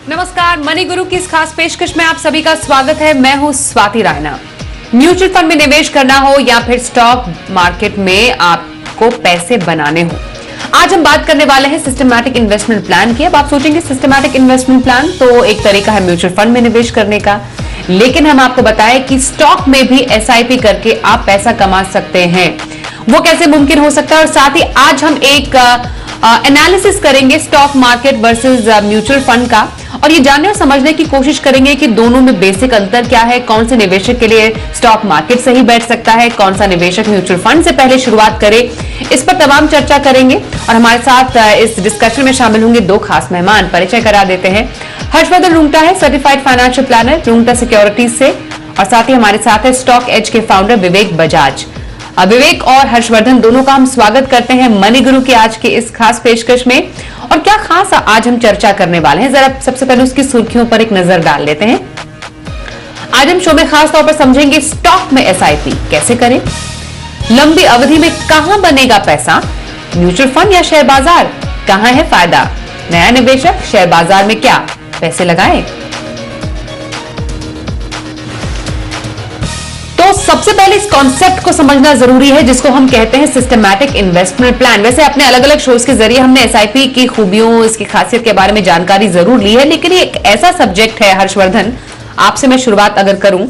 नमस्कार, मनी गुरु की इस खास पेशकश में आप सभी का स्वागत है। मैं हूं स्वाति रायना। म्यूचुअल फंड में निवेश करना हो या फिर स्टॉक मार्केट में आपको पैसे बनाने हो, आज हम बात करने वाले हैं सिस्टमैटिक इन्वेस्टमेंट प्लान की। अब आप सोचेंगे सिस्टमैटिक इन्वेस्टमेंट प्लान तो एक तरीका है म्यूचुअल फंड में निवेश करने का, लेकिन हम आपको बताएं कि स्टॉक में भी एसआईपी करके आप पैसा कमा सकते हैं। वो कैसे मुमकिन हो सकता है, और साथ ही आज हम एक एनालिसिस करेंगे stock market versus mutual fund का, और ये जानने और समझने की कोशिश करेंगे कि दोनों में बेसिक अंतर क्या है, कौन से निवेशक के लिए स्टॉक मार्केट सही बैठ सकता है, कौन सा निवेशक म्यूचुअल फंड से पहले शुरुआत करे। इस पर तमाम चर्चा करेंगे और हमारे साथ इस डिस्कशन में शामिल होंगे दो खास मेहमान। परिचय करा देते हैं। हर्षवर्धन रुंगटा है certified financial planner Rungta securities से, और साथ ही हमारे साथ है स्टॉक एज के फाउंडर विवेक बजाज। विवेक और हर्षवर्धन दोनों का हम स्वागत करते हैं मनी गुरु की आज के इस खास पेशकश में। और क्या खास आज हम चर्चा करने वाले हैं, जरा सबसे पहले उसकी सुर्खियों पर एक नजर डाल लेते हैं। आज हम शो में खास तौर पर समझेंगे स्टॉक में एसआईपी कैसे करें, लंबी अवधि में कहां बनेगा पैसा, म्यूचुअल फंड या शेयर बाजार, कहां है फायदा, नया निवेशक शेयर बाजार में क्या पैसे लगाएं। तो सबसे पहले इस कॉन्सेप्ट को समझना जरूरी है जिसको हम कहते हैं सिस्टमैटिक इन्वेस्टमेंट प्लान। वैसे अपने अलग अलग शोज के जरिए हमने एसआईपी की खूबियों, इसकी खासियत के बारे में जानकारी जरूर ली है, लेकिन ये एक ऐसा सब्जेक्ट है हर्षवर्धन, आपसे मैं शुरुआत अगर करूं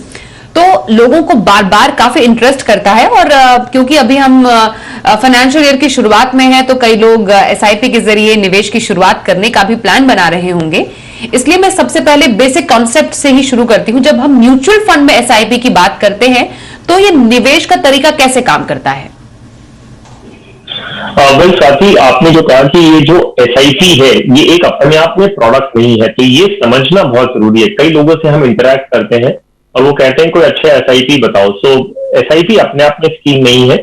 तो लोगों को बार बार काफी इंटरेस्ट करता है। और क्योंकि अभी हम फाइनेंशियल ईयर की शुरुआत में हैं तो कई लोग एसआईपी के जरिए निवेश की शुरुआत करने का भी प्लान बना रहे होंगे, इसलिए मैं सबसे पहले बेसिक कॉन्सेप्ट से ही शुरू करती हूं। जब हम म्यूचुअल फंड में एसआईपी की बात करते हैं तो ये निवेश का तरीका कैसे काम करता है? भाई साथी, आपने जो कहा कि ये जो एसआईपी है ये एक अपने आप में प्रोडक्ट नहीं है, तो ये समझना बहुत जरूरी है। कई लोगों से हम इंटरेक्ट करते हैं और वो कहते हैं कोई अच्छा एसआईपी बताओ। सो एसआईपी अपने आप में स्कीम नहीं है,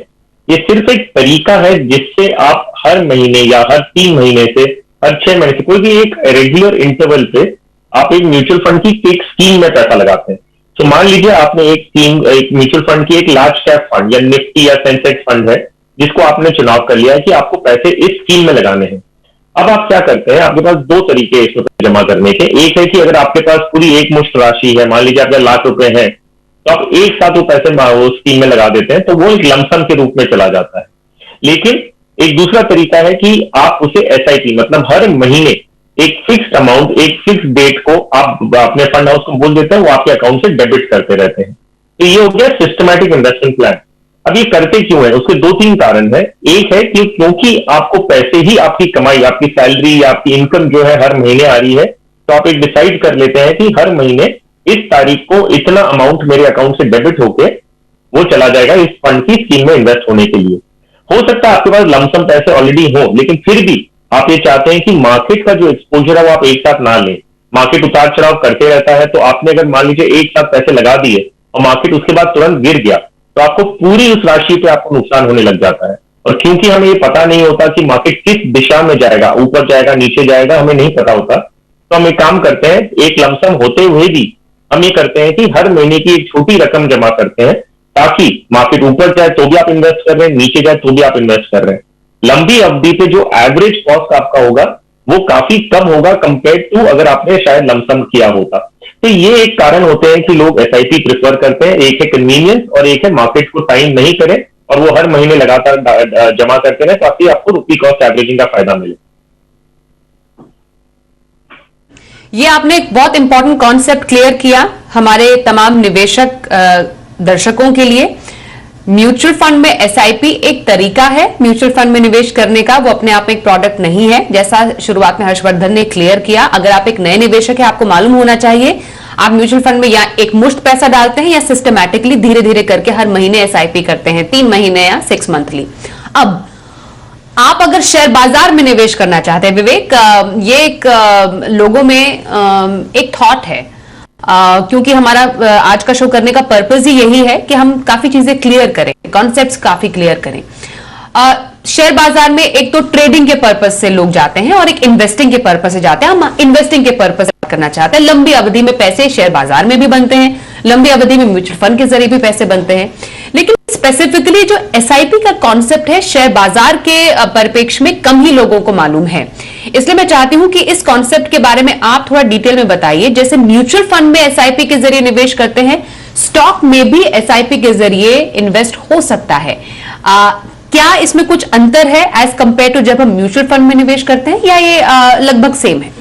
ये सिर्फ एक तरीका है जिससे आप हर महीने या हर 3 महीने से, हर 6 महीने से, कोई भी एक रेगुलर इंटरवल पे आप एक म्यूचुअल फंड की एक स्कीम में पैसा लगाते हैं। तो मान लीजिए आपने एक म्यूचुअल फंड की एक लार्ज कैप फंड या निफ्टी या सेंसेक्स फंड है जिसको आपने चुनाव कर लिया है कि आपको पैसे इस स्कीम में लगाने हैं। अब आप क्या करते हैं, आपके पास 2 तरीके इसमें जमा करने के। एक है कि अगर आपके पास पूरी एक मुश्त राशि है, मान लीजिए आपके लाख रुपए हैं, तो आप एक साथ वो पैसे उस स्कीम में लगा देते हैं, तो वो एक लमसम के रूप में चला जाता है। लेकिन एक दूसरा तरीका है कि आप उसे एसआईपी, मतलब हर महीने एक फिक्स्ड अमाउंट, एक फिक्स्ड डेट को आप अपने फंड हाउस को बोल देते हैं, वो आपके अकाउंट से डेबिट करते रहते हैं। तो ये हो गया सिस्टमैटिक इन्वेस्टमेंट प्लान। अब ये करते क्यों है, उसके 2-3 कारण है। एक है कि क्योंकि आपको पैसे ही, आपकी कमाई, आपकी सैलरी या आपकी इनकम जो है हर महीने आ रही है, तो आप एक डिसाइड कर लेते हैं कि हर महीने इस तारीख को इतना अमाउंट मेरे अकाउंट से डेबिट होके वो चला जाएगा इस फंड की स्कीम में इन्वेस्ट होने के लिए। हो सकता है आपके पास लमसम पैसे ऑलरेडी हो, लेकिन फिर भी आप ये चाहते हैं कि मार्केट का जो एक्सपोजर है वो आप एक साथ ना लें। मार्केट उतार चढ़ाव करते रहता है, तो आपने अगर मान लीजिए एक साथ पैसे लगा दिए और मार्केट उसके बाद तुरंत गिर गया, तो आपको पूरी उस राशि पे आपको नुकसान होने लग जाता है। और क्योंकि हमें ये पता नहीं होता कि मार्केट किस दिशा में जाएगा, ऊपर जाएगा, नीचे जाएगा, हमें नहीं पता होता, तो हम एक काम करते हैं, एक लमसम होते हुए भी हम ये करते हैं कि हर महीने की एक छोटी रकम जमा करते हैं, ताकि मार्केट ऊपर जाए तो भी आप इन्वेस्ट कर रहे हैं, नीचे जाए तो भी आप इन्वेस्ट कर रहे हैं। लंबी अवधि पे जो एवरेज कॉस्ट आपका होगा वो काफी कम होगा कंपेयर टू अगर आपने शायद लमसम किया होता। तो ये एक कारण होते हैं कि लोग एसआईपी प्रेफर करते हैं। एक है कन्वीनियंस और एक है मार्केट को टाइम नहीं करें और वो हर महीने लगातार जमा करते रहे, ताकि आपको रुपी कॉस्ट एवरेजिंग का फायदा मिले। ये आपने एक बहुत इंपॉर्टेंट कॉन्सेप्ट क्लियर किया हमारे तमाम निवेशक दर्शकों के लिए। म्यूचुअल फंड में एसआईपी एक तरीका है म्यूचुअल फंड में निवेश करने का, वो अपने आप में एक प्रोडक्ट नहीं है, जैसा शुरुआत में हर्षवर्धन ने क्लियर किया। अगर आप एक नए निवेशक है, आपको मालूम होना चाहिए आप म्यूचुअल फंड में या एक मुश्त पैसा डालते हैं या सिस्टमैटिकली धीरे धीरे करके हर महीने एसआईपी करते हैं, 3 महीने या 6 मंथली। अब आप अगर शेयर बाजार में निवेश करना चाहते हैं विवेक, ये एक लोगों में एक थॉट है, क्योंकि हमारा आज का शो करने का पर्पस ही यही है कि हम काफी चीजें क्लियर करें, कॉन्सेप्ट्स काफी क्लियर करें। शेयर बाजार में एक तो ट्रेडिंग के पर्पस से लोग जाते हैं और एक इन्वेस्टिंग के पर्पस से जाते हैं। हम इन्वेस्टिंग के पर्पस से करना चाहते हैं, लंबी अवधि में पैसे शेयर बाजार में भी बनते हैं, लंबी अवधि में म्यूचुअल फंड के जरिए भी पैसे बनते हैं। लेकिन स्पेसिफिकली जो एसआईपी का कॉन्सेप्ट है, शेयर बाजार के परिप्रेक्ष्य में कम ही लोगों को मालूम है। इसलिए मैं चाहती हूं कि इस कॉन्सेप्ट के बारे में आप थोड़ा डिटेल में बताइए। जैसे म्यूचुअल फंड में एसआईपी के जरिए निवेश करते हैं, स्टॉक में भी एसआईपी के जरिए इन्वेस्ट हो सकता है। क्या इसमें कुछ अंतर है एज कंपेयर टू जब हम म्यूचुअल फंड में निवेश करते हैं, या ये लगभग सेम है?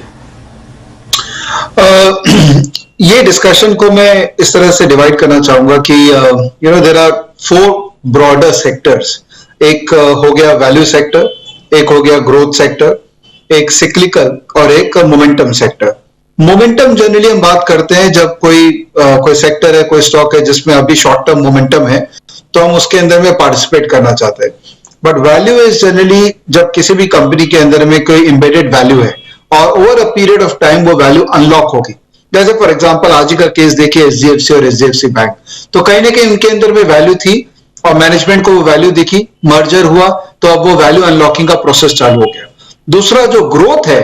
ये डिस्कशन को मैं इस तरह से डिवाइड करना चाहूंगा कि देयर आर 4 ब्रॉडर सेक्टर्स। एक हो गया वैल्यू सेक्टर, एक हो गया ग्रोथ सेक्टर, एक सिक्लिकल और एक मोमेंटम सेक्टर। मोमेंटम जनरली हम बात करते हैं जब कोई सेक्टर है, कोई स्टॉक है जिसमें अभी शॉर्ट टर्म मोमेंटम है, तो हम उसके अंदर में पार्टिसिपेट करना चाहते हैं। बट वैल्यू इज जनरली जब किसी भी कंपनी के अंदर में कोई एम्बेडेड वैल्यू है और over a period of time वो वैल्यू अनलॉक होगी। जैसे फॉर एग्जांपल आज का केस देखिए एचडीएफसी और एचडीएफसी बैंक, तो कहीं ना कहीं उनके अंदर में वैल्यू थी और मैनेजमेंट को वो वैल्यू दिखी, मर्जर हुआ, तो अब वो वैल्यू अनलॉकिंग का प्रोसेस चालू हो गया। दूसरा जो ग्रोथ है,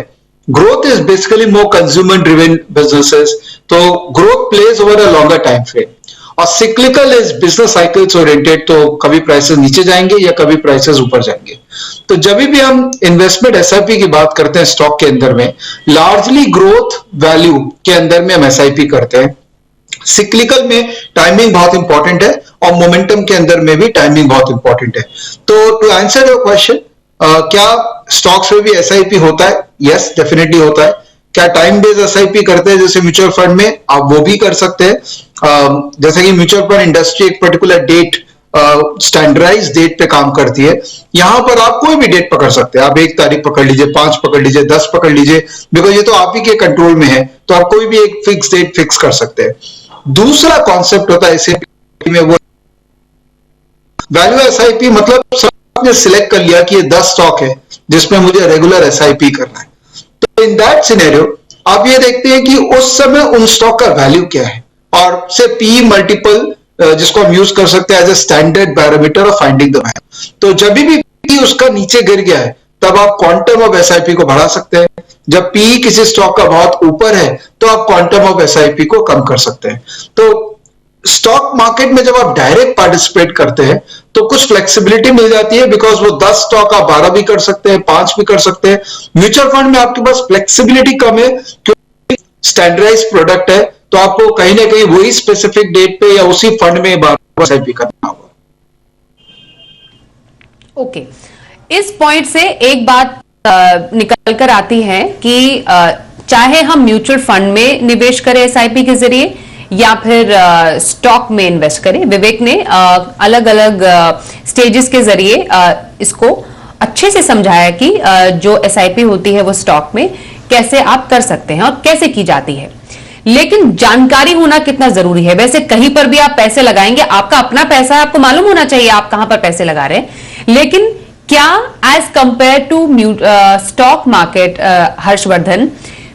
growth is basically more consumer driven businesses, तो growth plays over a longer time frame. और cyclical is business cycles oriented, तो कभी प्राइसेस नीचे जाएंगे या कभी प्राइसेस ऊपर जाएंगे। तो जब भी हम इन्वेस्टमेंट एसआईपी की बात करते हैं स्टॉक के अंदर में, लार्जली ग्रोथ वैल्यू के अंदर में हम एसआईपी करते हैं। सिक्लिकल में टाइमिंग बहुत इंपॉर्टेंट है और मोमेंटम के अंदर में भी टाइमिंग बहुत इंपॉर्टेंट है। तो टू आंसर योर क्वेश्चन, क्या स्टॉक्स में भी एसआईपी होता है? यस, डेफिनेटली होता है। क्या टाइम बेस्ड एसआईपी करते हैं जैसे म्यूचुअल फंड में? आप वो भी कर सकते हैं। जैसे कि म्यूचुअल फंड इंडस्ट्री एक पर्टिकुलर डेट, स्टैंडर्डाइज डेट पे काम करती है। यहां पर आप कोई भी डेट पकड़ सकते हैं। आप 1 तारीख पकड़ लीजिए, 5 पकड़ लीजिए, 10 पकड़ लीजिए, बिकॉज ये तो आप ही के कंट्रोल में है, तो आप कोई भी एक फिक्स डेट फिक्स कर सकते हैं। दूसरा कॉन्सेप्ट होता है एसआईपी में वो वैल्यू एसआईपी, मतलब आपने सिलेक्ट कर लिया कि ये 10 स्टॉक है जिसमें मुझे रेगुलर एसआईपी करना है। तो इन दैट सिनेरियो आप ये देखते हैं कि उस समय उन स्टॉक का वैल्यू क्या है, और से पी मल्टीपल जिसको हम यूज कर सकते हैं as a standard parameter of finding the value. तो जब भी पी उसका नीचे गिर गया है तब आप क्वांटम ऑफ एसआईपी को बढ़ा सकते हैं। जब पी किसी स्टॉक का बहुत ऊपर है तो आप क्वांटम ऑफ एसआईपी को कम कर सकते हैं। तो स्टॉक मार्केट में जब आप डायरेक्ट पार्टिसिपेट करते हैं तो कुछ फ्लेक्सिबिलिटी मिल जाती है, बिकॉज वो 10 स्टॉक आप 12 भी कर सकते हैं, 5 भी कर सकते हैं। म्यूचुअल फंड में आपके पास फ्लेक्सिबिलिटी कम है क्योंकि स्टैंडर्डाइज प्रोडक्ट है, तो आपको कहीं ना कहीं वही स्पेसिफिक डेट पे या उसी फंड में बार एसआईपी करना होगा। ओके, इस पॉइंट से एक बात निकल कर आती है कि चाहे हम म्यूचुअल फंड में निवेश करें एसआईपी के जरिए या फिर स्टॉक में इन्वेस्ट करें, विवेक ने अलग अलग स्टेजेस के जरिए इसको अच्छे से समझाया कि जो एसआईपी होती है वो स्टॉक में कैसे आप कर सकते हैं और कैसे की जाती है। लेकिन जानकारी होना कितना जरूरी है। वैसे कहीं पर भी आप पैसे लगाएंगे, आपका अपना पैसा है, आपको मालूम होना चाहिए आप कहां पर पैसे लगा रहे हैं, लेकिन क्या as compare to stock market, Harshvardhan,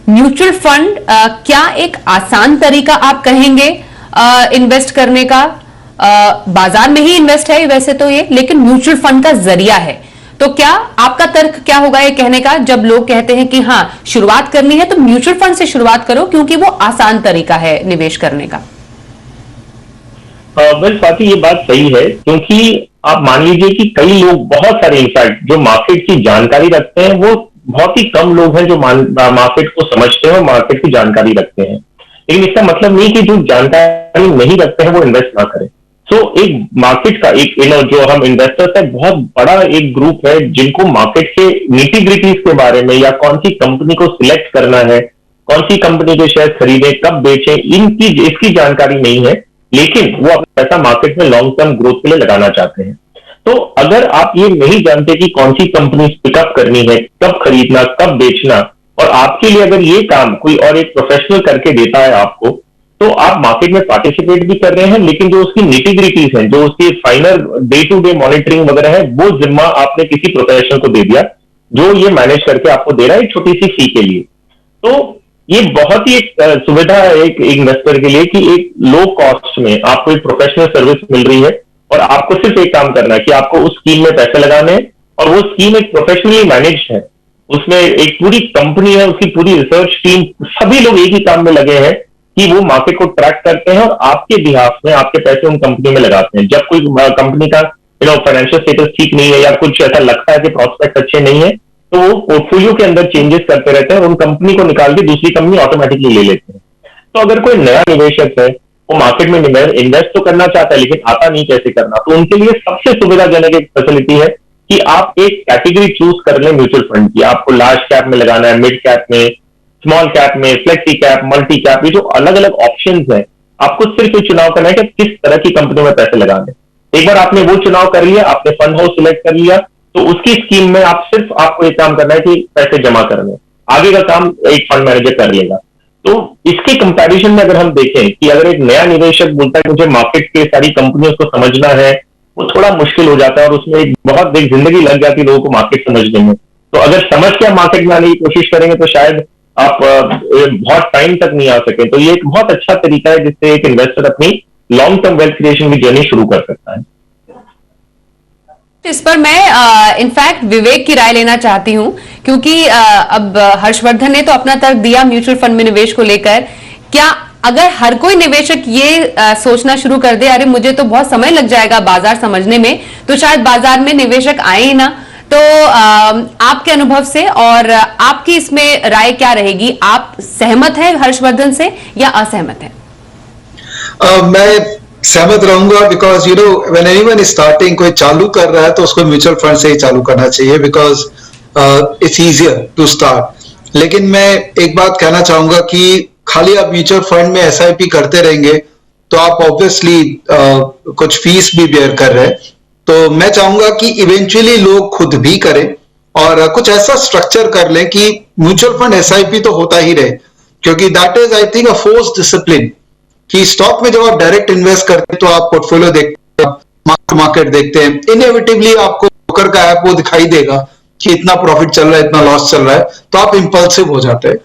mutual fund क्या एक आसान तरीका आप कहेंगे इन्वेस्ट करने का? बाजार में ही इन्वेस्ट है वैसे तो ये, लेकिन म्यूचुअल फंड का जरिया है। तो क्या आपका तर्क क्या होगा ये कहने का, जब लोग कहते हैं कि हाँ शुरुआत करनी है तो म्यूचुअल फंड से शुरुआत करो क्योंकि वो आसान तरीका है निवेश करने का? स्वाति, ये बात सही है, क्योंकि आप मान लीजिए कि कई लोग, बहुत सारे इनफैक्ट जो मार्केट की जानकारी रखते हैं, वो बहुत ही कम लोग हैं जो मार्केट को समझते हैं और मार्केट की जानकारी रखते हैं। लेकिन इसका मतलब नहीं कि जो जानकारी नहीं रखते हैं वो इन्वेस्ट ना करें। एक मार्केट का एक जो हम इन्वेस्टर्स है, बहुत बड़ा एक ग्रुप है जिनको मार्केट के निटी ग्रिटीज के बारे में, या कौन सी कंपनी को सिलेक्ट करना है, कौन सी कंपनी के शेयर खरीदें, कब बेचें, इसकी जानकारी नहीं है, लेकिन वो अपना पैसा मार्केट में लॉन्ग टर्म ग्रोथ के लिए लगाना चाहते हैं। तो अगर आप ये नहीं जानते कि कौन सी कंपनी पिकअप करनी है, कब खरीदना, कब बेचना, और आपके लिए अगर ये काम कोई और एक प्रोफेशनल करके देता है आपको, तो आप मार्केट में पार्टिसिपेट भी कर रहे हैं, लेकिन जो उसकी निटी-ग्रिटीज हैं, जो उसकी final day to day monitoring वगैरह है, वो जिम्मा आपने किसी प्रोफेशनल को दे दिया जो ये मैनेज करके आपको दे रहा है एक छोटी सी फी के लिए। तो ये बहुत ही एक सुविधा है एक इन्वेस्टर के लिए कि एक लो कॉस्ट में आपको एक प्रोफेशनल सर्विस मिल रही है और आपको सिर्फ एक काम करना है कि आपको उस स्कीम में पैसे लगाने हैं, और वो स्कीम एक प्रोफेशनली मैनेज्ड है, उसमें एक पूरी कंपनी है, उसकी पूरी रिसर्च टीम, सभी लोग एक ही काम में लगे हैं कि वो मार्केट को ट्रैक करते हैं और आपके बिहाफ में आपके पैसे उन कंपनी में लगाते हैं। जब कोई कंपनी का फाइनेंशियल स्टेटस ठीक नहीं है या कुछ ऐसा लगता है कि प्रोस्पेक्ट अच्छे नहीं है, तो वो पोर्टफोलियो के अंदर चेंजेस करते रहते हैं और उन कंपनी को निकाल के दूसरी कंपनी ऑटोमेटिकली ले लेते हैं। तो अगर कोई नया निवेशक है, वो मार्केट में इन्वेस्ट तो करना चाहता है लेकिन आता नहीं कैसे करना, तो उनके लिए सबसे सुविधाजनक एक फैसिलिटी है कि आप एक कैटेगरी चूज कर लें म्यूचुअल फंड की। आपको लार्ज कैप में लगाना है, मिड कैप में, स्मॉल कैप में, फ्लेक्सी कैप, मल्टी कैप, ये जो अलग अलग ऑप्शंस हैं, आपको सिर्फ ये चुनाव करना है कि किस तरह की कंपनी में पैसे लगाने। एक बार आपने वो चुनाव कर लिया, आपने फंड हाउस सिलेक्ट कर लिया, तो उसकी स्कीम में आपको एक काम करना है कि पैसे जमा करने, आगे का काम एक फंड मैनेजर कर लेगा। तो इसके कंपैरिजन में अगर हम देखें कि अगर एक नया निवेशक बोलता है कि मुझे मार्केट के सारी कंपनियों को समझना है, वो थोड़ा मुश्किल हो जाता है और उसमें एक बहुत एक जिंदगी लग जाती है लोगों को मार्केट समझने में। तो अगर समझ के मार्केट में आने की कोशिश करेंगे तो शायद आप बहुत टाइम तक नहीं आ सके। तो ये एक बहुत अच्छा तरीका है जिससे एक इन्वेस्टर अपनी लॉन्ग टर्म वेल्थ क्रिएशन की जर्नी शुरू कर सकता है। इस पर मैं इनफैक्ट विवेक की राय लेना चाहती हूं, क्योंकि अब हर्षवर्धन ने तो अपना तर्क दिया म्यूचुअल फंड में निवेश को लेकर। क्या अगर हर कोई निवेशक ये सोचना शुरू कर दे, अरे मुझे तो बहुत समय लग जाएगा बाजार समझने में, तो शायद बाजार में निवेशक आए ही ना। तो आपके अनुभव से और आपकी इसमें राय क्या रहेगी? आप सहमत हैं हर्षवर्धन से या असहमत हैं? मैं सहमत रहूंगा, because when anyone is starting, कोई चालू कर रहा है तो उसको म्यूचुअल फंड से ही चालू करना चाहिए, because it's easier to start. लेकिन मैं एक बात कहना चाहूंगा कि खाली आप म्यूचुअल फंड में एसआईपी करते रहेंगे तो आप ऑब्वियसली कुछ फीस भी बेयर कर रहे हैं। तो मैं चाहूंगा कि इवेंचुअली लोग खुद भी करें और कुछ ऐसा स्ट्रक्चर कर लें कि म्यूचुअल फंड एसआईपी तो होता ही रहे, क्योंकि that is I think a forced discipline. कि स्टॉक में जब आप डायरेक्ट इन्वेस्ट करते हैं तो आप पोर्टफोलियो देखते हैं, मार्केट देखते हैं, इनएविटेबली आपको ब्रोकर का ऐप वो दिखाई देगा कि इतना प्रॉफिट चल रहा है, इतना लॉस चल रहा है, तो आप इंपल्सिव हो जाते हैं।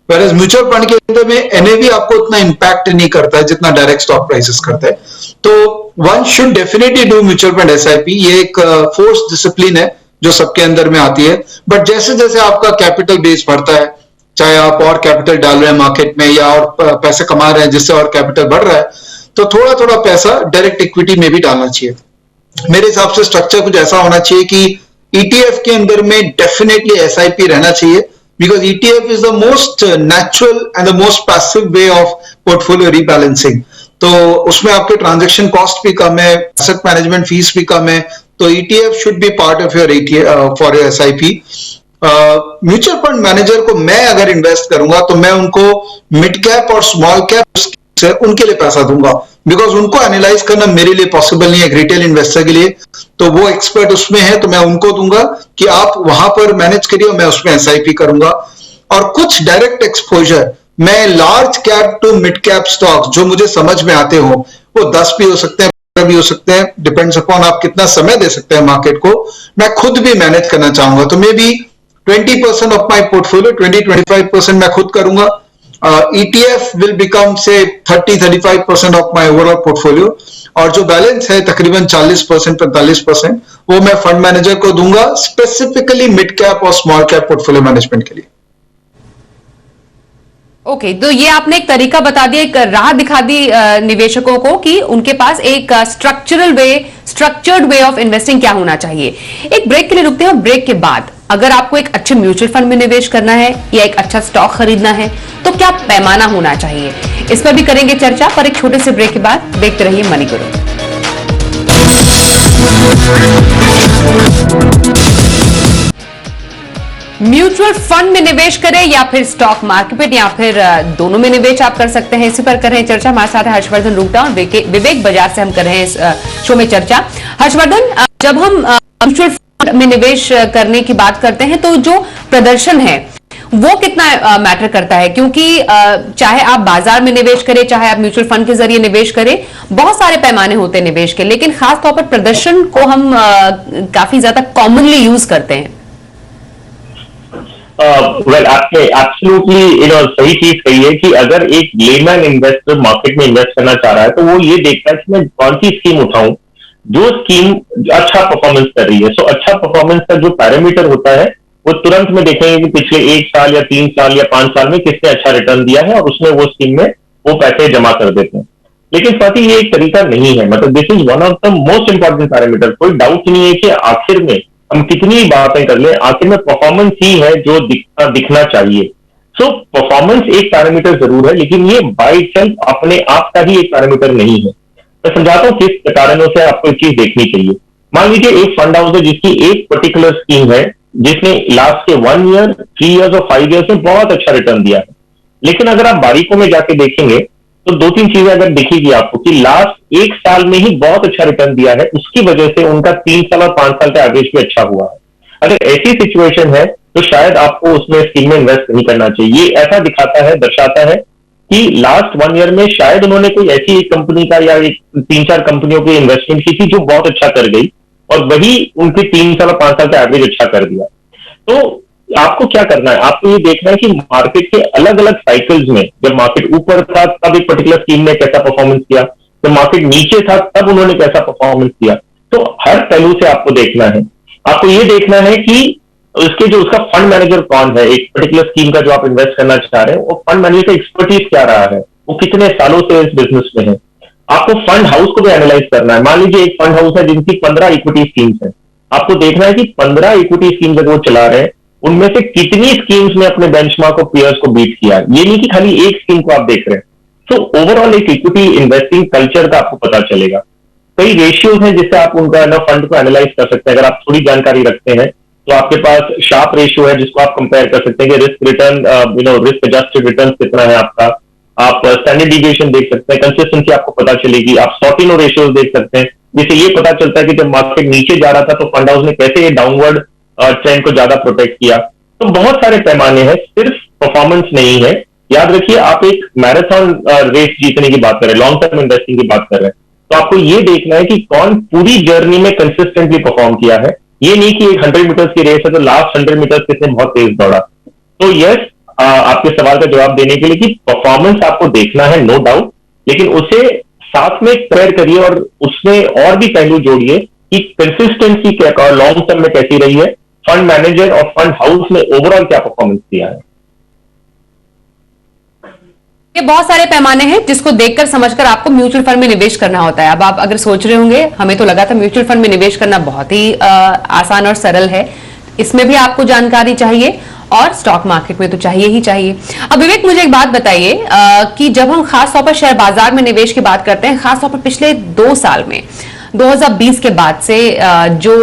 वेयरएज म्यूचुअल फंड के अंदर में एनएवी आपको उतना इंपैक्ट नहीं करता है जितना डायरेक्ट स्टॉक प्राइसेस करते हैं। तो one should definitely do mutual fund SIP. ये एक फोर्स डिसिप्लिन है जो सबके अंदर में आती है, बट जैसे जैसे आपका कैपिटल बेस बढ़ता है, चाहे आप और कैपिटल डाल रहे हैं मार्केट में या और पैसे कमा रहे हैं जिससे और कैपिटल बढ़ रहा है, तो थोड़ा थोड़ा पैसा डायरेक्ट इक्विटी में भी डालना चाहिए। मेरे हिसाब से स्ट्रक्चर कुछ ऐसा होना चाहिए कि ईटीएफ के अंदर में डेफिनेटली एसआईपी रहना चाहिए, because ETF is the most natural and the most passive way of portfolio rebalancing. तो उसमें आपके ट्रांजेक्शन कॉस्ट भी कम है, एसेट मैनेजमेंट फीस भी कम है, तो ETF should be part of your for your SIP. Mutual fund manager को मैं अगर इन्वेस्ट करूंगा तो मैं उनको मिड कैप और स्मॉल कैप से उनके लिए पैसा दूंगा, बिकॉज उनको एनालाइज करना मेरे लिए पॉसिबल नहीं है एक रिटेल इन्वेस्टर के लिए। तो वो एक्सपर्ट उसमें है, तो मैं उनको दूंगा कि आप वहां पर मैनेज करिए और मैं उसमें एसआईपी करूंगा। और कुछ डायरेक्ट एक्सपोजर मैं large cap to mid cap stock जो मुझे समझ में आते हो, वो 10 भी हो सकते हैं, 15 भी हो सकते हैं, डिपेंड्स अपॉन आप कितना समय दे सकते हैं मार्केट को, मैं खुद भी मैनेज करना चाहूंगा। तो may be 20% of my portfolio, 20-25% मैं खुद करूंगा। ETF विल बिकम से 30-35% ऑफ माई ओवरऑल पोर्टफोलियो, और जो बैलेंस है तकरीबन 40%-45% वो मैं फंड मैनेजर को दूंगा, स्पेसिफिकली मिड कैप और स्मॉल कैप पोर्टफोलियो मैनेजमेंट के लिए। ओके, तो ये आपने एक तरीका बता दिया, एक राह दिखा दी निवेशकों को कि उनके पास एक स्ट्रक्चर्ड वे ऑफ इन्वेस्टिंग क्या होना चाहिए। एक ब्रेक के लिए रुकते हैं और ब्रेक के बाद अगर आपको एक अच्छे म्यूचुअल फंड में निवेश करना है या एक अच्छा स्टॉक खरीदना है तो क्या पैमाना होना चाहिए, इस पर भी करेंगे चर्चा। पर एक छोटे से ब्रेक के बाद देखते रहिए मनी गुरु। म्यूचुअल फंड में निवेश करें या फिर स्टॉक मार्केट या फिर दोनों में निवेश आप कर सकते हैं, इसी पर कर रहे हैं चर्चा। हमारे साथ है हर्षवर्धन रूपटा और विवेक बजाज से हम कर रहे हैं इस शो में चर्चा। हर्षवर्धन, जब हम म्यूचुअल फंड में निवेश करने की बात करते हैं तो जो प्रदर्शन है वो कितना मैटर करता है, क्योंकि चाहे आप बाजार में निवेश करें चाहे आप म्यूचुअल फंड के जरिए निवेश करें, बहुत सारे पैमाने होते हैं निवेश के, लेकिन खासतौर पर प्रदर्शन को हम काफी ज्यादा कॉमनली यूज करते हैं। वेल, आपने एब्सोल्युटली सही चीज कही है कि अगर एक लेमैन इन्वेस्टर मार्केट में इन्वेस्ट करना चाह रहा है तो वो ये देखता है कि मैं कौन सी स्कीम उठाऊं जो स्कीम अच्छा परफॉर्मेंस कर रही है। सो अच्छा परफॉर्मेंस का जो पैरामीटर होता है वो तुरंत में देखेंगे कि पिछले 1 साल या 3 साल या 5 साल में किसने अच्छा रिटर्न दिया है और उसने वो स्कीम में वो पैसे जमा कर देते हैं। लेकिन साथ ही ये एक तरीका नहीं है, मतलब this is one of the most important parameter. कोई डाउट नहीं है कि आखिर में हम कितनी बातें कर ले, आखिर में परफॉर्मेंस ही है जो दिखना चाहिए। सो परफॉर्मेंस एक पैरामीटर जरूर है, लेकिन ये बाय इटसेल्फ अपने आप का ही एक पैरामीटर नहीं है। मैं समझाता हूँ किस कारणों से आपको एक चीज देखनी चाहिए। मान लीजिए एक फंड हाउस है जिसकी एक पर्टिकुलर स्कीम है जिसने लास्ट के 1 ईयर, 3 इयर्स और 5 इयर्स में बहुत अच्छा रिटर्न दिया है। लेकिन अगर आप बारीकों में जाके देखेंगे तो 2-3 चीजें अगर दिखेगी आपको कि लास्ट 1 साल में ही बहुत अच्छा रिटर्न दिया है, उसकी वजह से उनका 3 साल और 5 साल का एवरेज भी अच्छा हुआ है। अगर ऐसी सिचुएशन है तो शायद आपको उसमें स्कीम में इन्वेस्ट नहीं करना चाहिए। ये ऐसा दिखाता है, दर्शाता है कि लास्ट 1 ईयर में शायद उन्होंने कोई ऐसी एक कंपनी का या 3-4 कंपनियों की इन्वेस्टमेंट की थी जो बहुत अच्छा कर गई और वही उनके 3 साल और 5 साल का एवरेज अच्छा कर दिया। तो आपको क्या करना है, आपको ये देखना है कि मार्केट के अलग अलग साइकिल्स में, जब मार्केट ऊपर था तब एक पर्टिकुलर स्कीम ने कैसा परफॉर्मेंस किया, जब मार्केट नीचे था तब उन्होंने कैसा परफॉर्मेंस किया। तो हर पहलू से आपको देखना है। आपको ये देखना है कि उसका फंड मैनेजर कौन है, एक पर्टिकुलर स्कीम का जो आप इन्वेस्ट करना चाह रहे हैं, वो फंड मैनेजर का एक्सपर्टीज क्या रहा है, वो कितने सालों से इस बिजनेस में है। आपको फंड हाउस को भी एनालाइज करना है। मान लीजिए एक फंड हाउस है जिनकी 15 इक्विटी स्कीम्स है, आपको देखना है कि 15 इक्विटी स्कीम्स अगर वो चला रहे हैं उनमें से कितनी स्कीम्स में अपने बेंचमार्क और पीयर्स को बीट किया है। ये नहीं कि खाली एक स्कीम को आप देख रहे हैं। तो ओवरऑल एक इक्विटी इन्वेस्टिंग कल्चर का आपको पता चलेगा। कई रेशियोज हैं जिससे आप उनका फंड को एनालाइज कर सकते हैं। अगर आप थोड़ी जानकारी रखते हैं तो आपके पास शार्प रेशियो है जिसको आप कंपेयर कर सकते हैं कि risk return, risk adjusted return कितना है आपका। आप स्टैंडर्ड डिविएशन देख सकते हैं, कंसिस्टेंसी आपको पता चलेगी। आप सॉर्टिनो रेशियोज देख सकते हैं जिससे ये पता चलता है कि जब मार्केट नीचे जा रहा था तो फंड हाउस ने कैसे ये डाउनवर्ड ट्रेंड को ज्यादा प्रोटेक्ट किया। तो बहुत सारे पैमाने हैं, सिर्फ परफॉर्मेंस नहीं है। याद रखिए आप एक मैराथन रेस जीतने की बात कर रहे हैं, लॉन्ग टर्म इन्वेस्टिंग की बात कर रहे हैं, तो आपको ये देखना है कि कौन पूरी जर्नी में कंसिस्टेंटली परफॉर्म किया है। ये नहीं कि एक 100 मीटर्स की रेस है तो लास्ट 100 मीटर्स किसने बहुत तेज दौड़ा। तो यस, आपके सवाल का जवाब देने के लिए कि परफॉर्मेंस आपको देखना है, नो डाउट, लेकिन उसे साथ में कंपेयर करिए और उसमें और भी पहलू जोड़िए कि कंसिस्टेंसी क्या लॉन्ग टर्म में कैसी रही है, फंड मैनेजर और फंड हाउस ने ओवरऑल क्या परफॉर्मेंस दिया है। ये बहुत सारे पैमाने हैं जिसको देखकर समझकर आपको म्यूचुअल फंड में निवेश करना होता है। अब आप अगर सोच रहे होंगे हमें तो लगा था म्यूचुअल फंड में निवेश करना बहुत ही आसान और सरल है, इसमें भी आपको जानकारी चाहिए और स्टॉक मार्केट में तो चाहिए ही चाहिए। अब विवेक मुझे एक बात बताइए कि जब हम खासतौर पर शेयर बाजार में निवेश की बात करते हैं, खासतौर पर पिछले 2 साल में 2020 के बाद से जो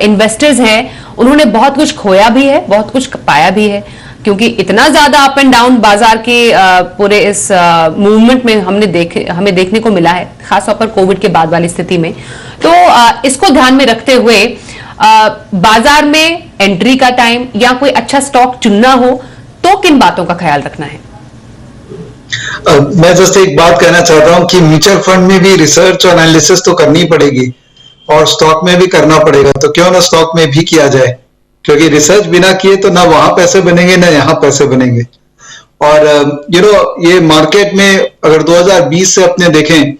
इन्वेस्टर्स हैं उन्होंने बहुत कुछ खोया भी है, बहुत कुछ पाया भी है, क्योंकि इतना ज्यादा अप एंड डाउन बाजार के पूरे इस मूवमेंट में हमें देखने को मिला है, खासतौर पर कोविड के बाद वाली स्थिति में। तो इसको ध्यान में रखते हुए बाजार में एंट्री का टाइम या कोई अच्छा स्टॉक चुनना हो तो किन बातों का ख्याल रखना है? मैं जस्ट एक बात कहना चाहता हूं कि म्यूचुअल फंड में भी रिसर्च और एनालिसिस तो करनी पड़ेगी और स्टॉक में भी करना पड़ेगा, तो क्यों ना स्टॉक में भी किया जाए, क्योंकि रिसर्च बिना किए तो ना वहां पैसे बनेंगे ना यहां पैसे बनेंगे। और ये मार्केट में अगर 2020 से अपने देखें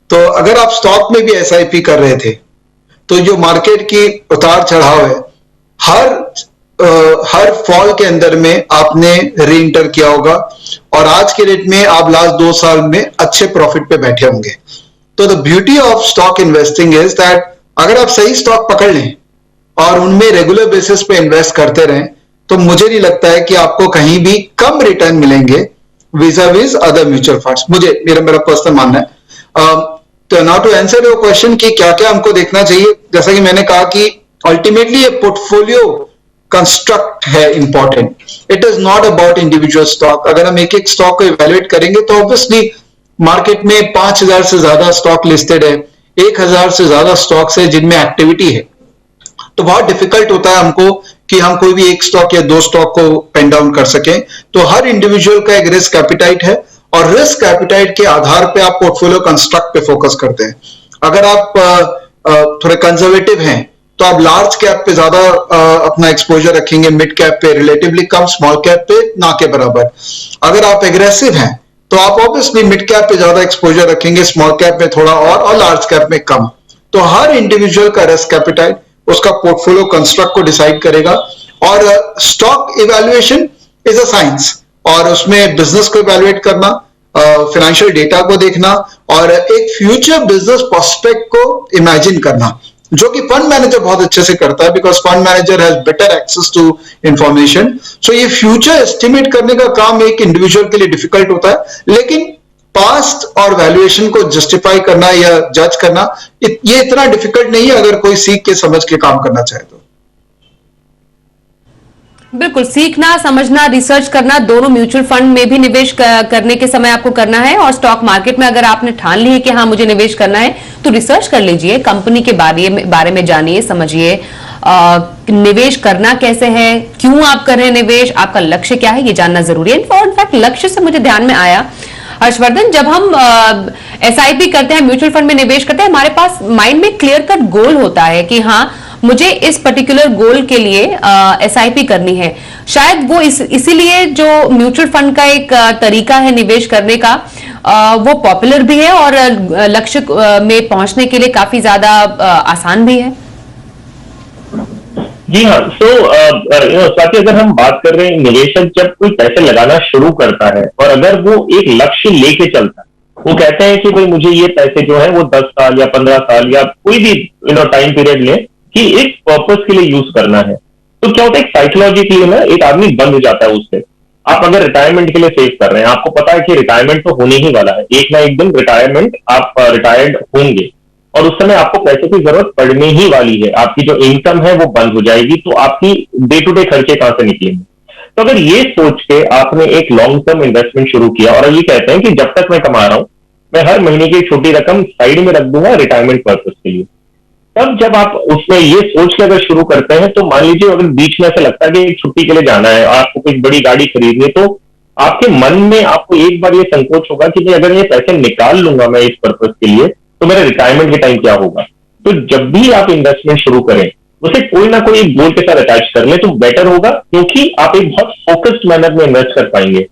तो अगर आप स्टॉक में भी एसआईपी कर रहे थे तो जो मार्केट की उतार चढ़ाव है, हर फॉल के अंदर में आपने री इंटर किया होगा और आज के रेट में आप लास्ट 2 साल में अच्छे प्रॉफिट पे बैठे होंगे। तो the beauty of stock investing is that अगर आप सही स्टॉक पकड़ लें और उनमें रेगुलर बेसिस पे इन्वेस्ट करते रहें तो मुझे नहीं लगता है कि आपको कहीं भी कम रिटर्न मिलेंगे विज़ अदर म्यूचुअल फंड्स। मेरा पर्सनल मानना है। तो now to answer your question कि क्या क्या हमको देखना चाहिए, जैसा कि मैंने कहा कि अल्टीमेटली ये पोर्टफोलियो कंस्ट्रक्ट है important, it is not about individual stock. अगर हम एक एक स्टॉक को इवेल्युएट करेंगे तो ऑब्वियसली मार्केट में 5000 से ज्यादा स्टॉक लिस्टेड है, 1000 से ज्यादा स्टॉक्स है जिनमें एक्टिविटी है, तो बहुत डिफिकल्ट होता है हमको कि हम कोई भी एक स्टॉक या 2 स्टॉक को पेन डाउन कर सकें। तो हर इंडिविजुअल का एक रिस्क एपिटाइट है और रिस्क एपिटाइट के आधार पे आप पोर्टफोलियो कंस्ट्रक्ट पे फोकस करते हैं। अगर आप थोड़े कंजर्वेटिव हैं तो आप लार्ज कैप पे ज्यादा अपना एक्सपोजर रखेंगे, मिड कैप पे रिलेटिवली कम, स्मॉल कैप पे ना के बराबर। अगर आप एग्रेसिव हैं तो आप ऑब्वियसली मिड कैप पे ज्यादा एक्सपोजर रखेंगे, स्मॉल कैप में थोड़ा और लार्ज कैप में कम। तो हर इंडिविजुअल का रिस्क एपिटाइट उसका पोर्टफोलियो कंस्ट्रक्ट को डिसाइड करेगा। और stock evaluation is a science और उसमें बिजनेस को इवैल्यूएट करना, फाइनेंशियल डेटा को देखना और एक फ्यूचर बिजनेस प्रोस्पेक्ट को इमेजिन करना, जो कि फंड मैनेजर बहुत अच्छे से करता है, because fund manager has better access to information. So ये फ्यूचर एस्टिमेट करने का काम एक इंडिविजुअल के लिए डिफिकल्ट होता है, लेकिन पास्ट और वैल्यूएशन को जस्टिफाई करना या जज करना ये इतना डिफिकल्ट नहीं है अगर कोई सीख के समझ के काम करना चाहे तो। बिल्कुल, सीखना, समझना, रिसर्च करना दोनों म्यूचुअल फंड में भी निवेश करने के समय आपको करना है, और स्टॉक मार्केट में अगर आपने ठान ली है कि हाँ मुझे निवेश करना है तो रिसर्च कर लीजिए, कंपनी के बारे में जानिए, समझिए निवेश करना कैसे है, क्यों आप कर रहे हैं निवेश, आपका लक्ष्य क्या है, ये जानना जरूरी है। इनफैक्ट लक्ष्य से मुझे ध्यान में आया हर्षवर्धन, जब हम एसआईपी करते हैं, म्यूचुअल फंड में निवेश करते हैं, हमारे पास माइंड में क्लियर कट गोल होता है कि हाँ मुझे इस पर्टिकुलर गोल के लिए एसआईपी करनी है। शायद वो इसीलिए जो म्यूचुअल फंड का एक तरीका है निवेश करने का, वो पॉपुलर भी है और लक्ष्य में पहुंचने के लिए काफी ज्यादा आसान भी है। जी हाँ, स्वाति, अगर हम बात कर रहे हैं, निवेशक जब कोई पैसे लगाना शुरू करता है और अगर वो एक लक्ष्य लेके चलता है, वो कहते हैं कि भाई मुझे ये पैसे जो है वो 10 साल या 15 साल या कोई भी टाइम पीरियड ले कि एक पर्पस के लिए यूज करना है, तो क्या होता है साइकोलॉजिकली ना एक आदमी बंद हो जाता है उससे। आप अगर रिटायरमेंट के लिए सेव कर रहे हैं, आपको पता है कि रिटायरमेंट तो होने ही वाला है, एक ना एक दिन रिटायरमेंट आप रिटायर्ड होंगे और उस समय आपको पैसे की जरूरत पड़ने ही वाली है, आपकी जो इनकम है वो बंद हो जाएगी, तो आपकी डे टू डे खर्चे कहां से निकलेंगे। तो अगर ये सोच के आपने एक लॉन्ग टर्म इन्वेस्टमेंट शुरू किया और ये कहते हैं कि जब तक मैं कमा रहा हूं मैं हर महीने की छोटी रकम साइड में रख दूंगा रिटायरमेंट पर्पज के लिए, तब जब आप उसमें ये सोच के अगर शुरू करते हैं, तो मान लीजिए अगर बीच में ऐसा लगता है कि एक छुट्टी के लिए जाना है, आपको कोई बड़ी गाड़ी खरीदनी है, तो आपके मन में आपको एक बार ये संकोच होगा कि भाई अगर ये पैसे निकाल लूंगा मैं इस पर्पज के लिए तो मेरे रिटायरमेंट के टाइम क्या होगा। तो जब भी आप इन्वेस्टमेंट शुरू करें उसे कोई ना कोई गोल के साथ अटैच कर ले तो बेटर होगा, क्योंकि आप एक बहुत फोकस्ड मैनर में इन्वेस्ट कर पाएंगे।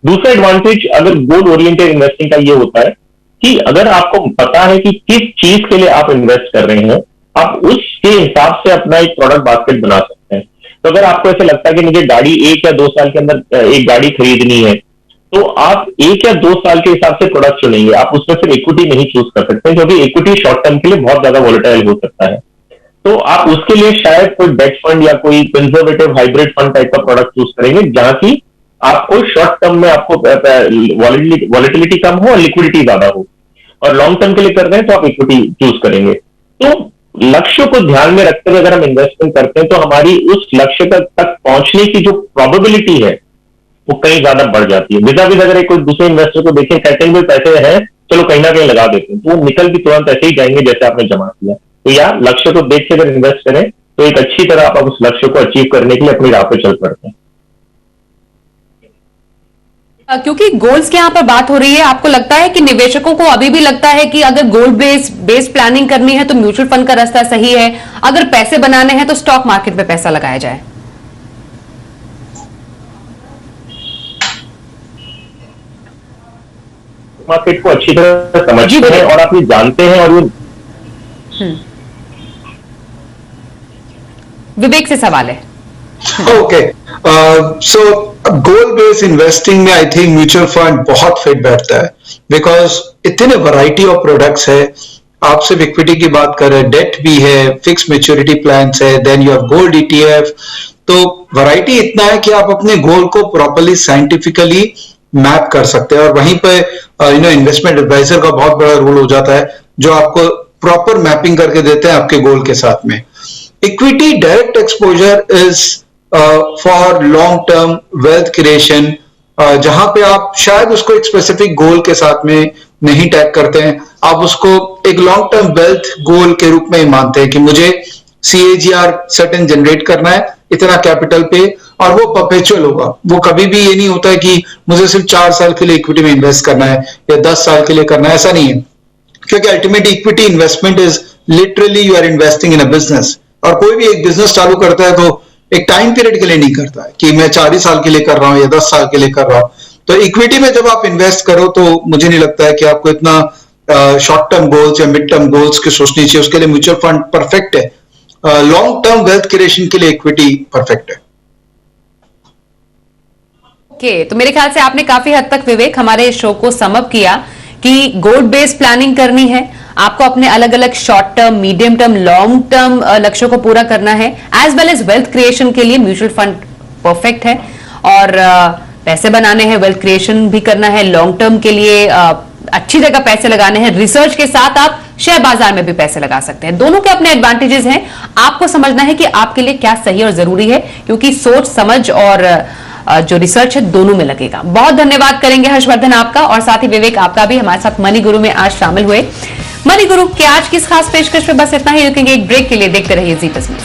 दूसरा एडवांटेज अगर गोल ओरिएंटेड इन्वेस्टिंग का ये होता है कि अगर आपको पता है कि किस चीज के लिए आप इन्वेस्ट कर रहे हैं, आप उसके हिसाब से अपना एक प्रोडक्ट बास्केट बना सकते हैं। तो अगर आपको ऐसा लगता है कि मुझे गाड़ी 1 या 2 साल के अंदर एक गाड़ी खरीदनी है, तो आप 1 या 2 साल के हिसाब से प्रोडक्ट चुनेंगे, आप उसमें सिर्फ इक्विटी नहीं चूज कर सकते, क्योंकि इक्विटी शॉर्ट टर्म के लिए बहुत ज्यादा वोलेटाइल हो सकता है। तो आप उसके लिए शायद कोई डेट फंड या कोई कंजर्वेटिव हाइब्रिड फंड टाइप का प्रोडक्ट चूज करेंगे, जहां की आपको शॉर्ट टर्म में आपको वॉलेटिलिटी कम हो और लिक्विडिटी ज्यादा हो, और लॉन्ग टर्म के लिए कर रहे हैं तो आप इक्विटी चूज करेंगे। तो लक्ष्य को ध्यान में रखते हुए अगर हम इन्वेस्टमेंट करते हैं तो हमारी उस लक्ष्य तक पहुंचने की जो प्रोबेबिलिटी है वो कहीं ज्यादा बढ़ जाती है। विद अगर कोई दूसरे इन्वेस्टर को देखें, कहते हैं पैसे हैं चलो कहीं ना कहीं लगा देते हैं, तो वो निकल के तुरंत ऐसे ही जाएंगे जैसे आपने जमा किया। तो यार लक्ष्य को देख के अगर इन्वेस्ट करें तो एक अच्छी तरह आप उस लक्ष्य को अचीव करने के लिए अपनी राह पे चल पड़ते हैं। क्योंकि गोल्स की यहाँ पर बात हो रही है, आपको लगता है कि निवेशकों को अभी भी लगता है कि अगर गोल बेस्ड प्लानिंग करनी है तो म्यूचुअल फंड का रास्ता सही है, अगर पैसे बनाने हैं तो स्टॉक मार्केट में पैसा लगाया जाए? मार्केट को अच्छी तरह समझते हैं और आप ये जानते हैं, और ये विवेक से सवाल है। ओके, सो गोल बेस्ड इन्वेस्टिंग में आई थिंक म्यूचुअल फंड बहुत फिट बैठता है, बिकॉज इतने वैरायटी ऑफ प्रोडक्ट्स है। आप सिर्फ इक्विटी की बात कर रहे हैं, डेट भी है, फिक्स मैच्योरिटी प्लान्स है, then you have gold ETF. तो वैरायटी इतना है कि आप अपने गोल को प्रॉपर्ली साइंटिफिकली मैप कर सकते हैं, और वहीं पे इन्वेस्टमेंट एडवाइजर का बहुत बड़ा रोल हो जाता है, जो आपको प्रॉपर मैपिंग करके देते हैं आपके गोल के साथ में। Equity direct exposure is for long term wealth creation, जहां पे आप शायद उसको एक स्पेसिफिक गोल के साथ में नहीं टैग करते हैं, आप उसको एक लॉन्ग टर्म वेल्थ गोल के रूप में ही मानते हैं कि मुझे CAGR सर्टेन जनरेट करना है इतना कैपिटल पे, और वो परपेचुअल होगा। वो कभी भी ये नहीं होता है कि मुझे सिर्फ 4 साल के लिए इक्विटी में इन्वेस्ट करना है या 10 साल के लिए करना है, ऐसा नहीं है। क्योंकि ultimately equity investment is literally you are investing in a business, और कोई भी एक बिजनेस चालू करता है तो एक टाइम पीरियड के लिए नहीं करता है कि मैं 40 साल के लिए कर रहा हूं या 10 साल के लिए कर रहा हूं। तो इक्विटी में जब आप इन्वेस्ट करो तो मुझे नहीं लगता है कि आपको इतना शॉर्ट टर्म गोल्स या मिड टर्म गोल्स की सोचनी चाहिए। उसके लिए म्यूचुअल फंड परफेक्ट है, लॉन्ग टर्म वेल्थ क्रिएशन के लिए इक्विटी परफेक्ट है। तो मेरे ख्याल से आपने काफी हद तक विवेक हमारे शो को समअप किया कि गोल्ड बेस्ड प्लानिंग करनी है, आपको अपने अलग अलग short term, medium term, long term लक्ष्यों को पूरा करना है, as well as wealth creation के लिए म्यूचुअल फंड परफेक्ट है। और पैसे बनाने हैं, वेल्थ क्रिएशन भी करना है, लॉन्ग टर्म के लिए अच्छी जगह पैसे लगाने हैं, रिसर्च के साथ आप शेयर बाजार में भी पैसे लगा सकते हैं। दोनों के अपने एडवांटेजेस हैं, आपको समझना है कि आपके लिए क्या सही और जरूरी है, क्योंकि सोच समझ और जो रिसर्च है दोनों में लगेगा। बहुत धन्यवाद करेंगे हर्षवर्धन आपका, और साथ ही विवेक आपका भी हमारे साथ मनी गुरु में आज शामिल हुए। मनी गुरु के आज की इस खास पेशकश में बस इतना ही, रुकेंगे एक ब्रेक के लिए। देखते रहिए जी बिजनेस।